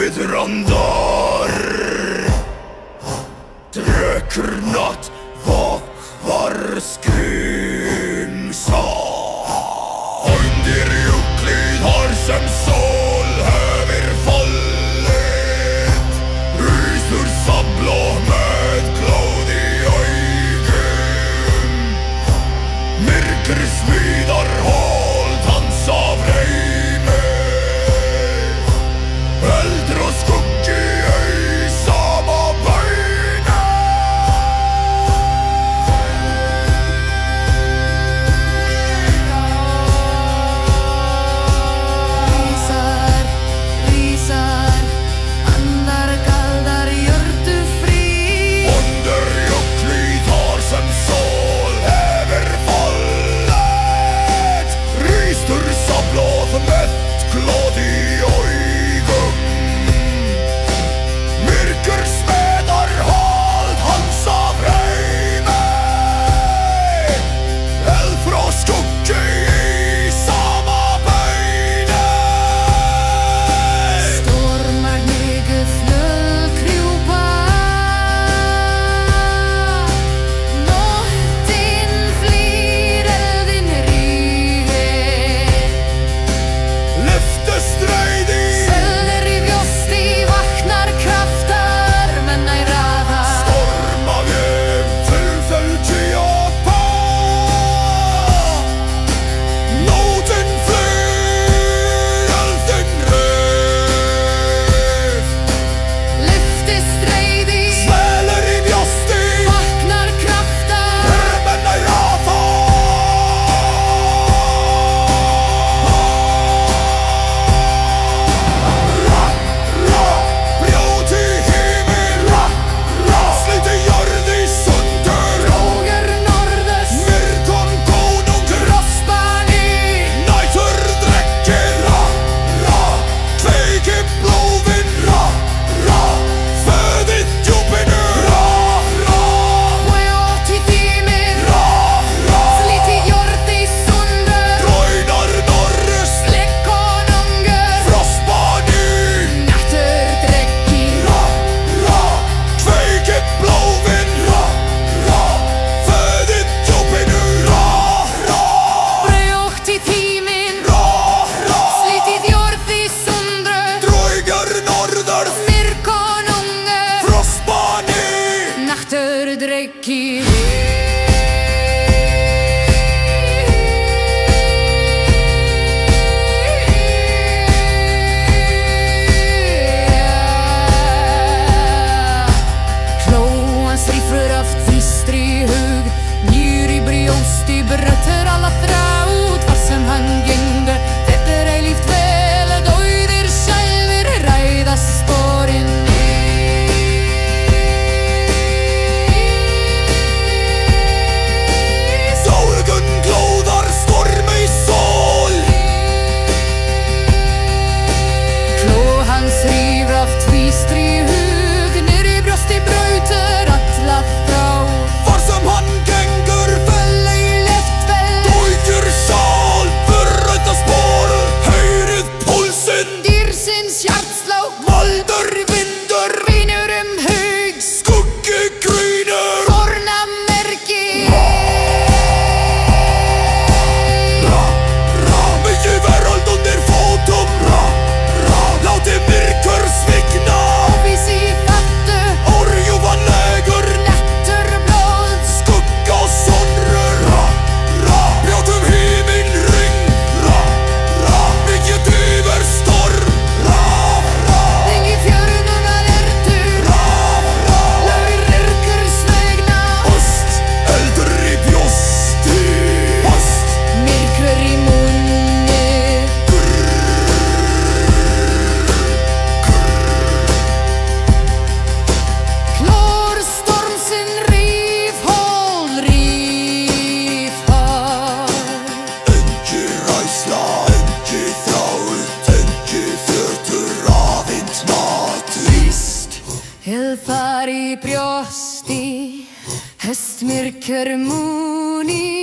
við randar. Drekur natt var skrimsa. Undir juklið har sem sól hefur fallit. Rýsur sabla með glóð í augum. Myrkur smíðar hold hans af heimi. Eldur og skuggi í sama beini. Rísar, andar kaldar jördu frí. Under juklið har sem sól hefur fallit. Rýstur sablað með glóð í augum. Myrkur smíðar hold hans af heimi. Eldur og skuggi í sama beini. Stormar hnigu fjölkrjúpa. Nóttin flýr, eldin rígir. Lyftu streiði. Selder í brjósti, vaknar kraftar, menna í raða. Storma við tilfelgi og pá. Nótin flýr, eldin rif. Lyfti streiði, Svelur í brjósti, vaknar kraftar. menna í raða. Brjót í himinn, slít í jörð í sundur. Rógur norðurs, Myrkon konungur, Rospani. nætur drekkir. Kveiki blóðin, föðið djúpinu. Brjót í tíminn, slíti jörð í sundur. Raunar norrus, Slikk konungur, frostbani. nættur drekkir. Kveiki blóðin, föðið djúpinu. Brjót í tíminn, slítið jörð í sundur. Draugar norður, Myrkonungur, frostbani. nættur drekkir. Klóans rýfur af þrýstri hug. Nýr í brjósti bröttur alla þrát. Hvar sem hann gengur, þetta er eilíft vel. Dauðir sjálfir ræðast sporin. Sólgun glóðar stormi í sól. Kló hans rýfur af tvístri hug. Nýr í brjósti brautur alla þrát. Hvar sem hann gengur, Eilíft vel, dauður sál, burrauta spor. Heyrið púlsinn, dýrsins hjartslák. maldur vindur. Vinur hug, Skuggi grínur. fornamerki. Mikið veröld undir fótum. Láti myrkur svigna. Óvísi fattu, Órjúfanlegur, nettur blóð. skugga og sonrur. Brjótum himinn ring. Mikið yfir storm. Lengi fjörunnar ertu. Laur yrkur svegna. Ost, eldur í brjósti. Ost, Myrkur í munni. Klór stormsinn rífhól, rífhól. engi ræsla, engi þráð, engi þjötur aðeins mat. Víst, Hið far í brjósti, hestmyrkur múni.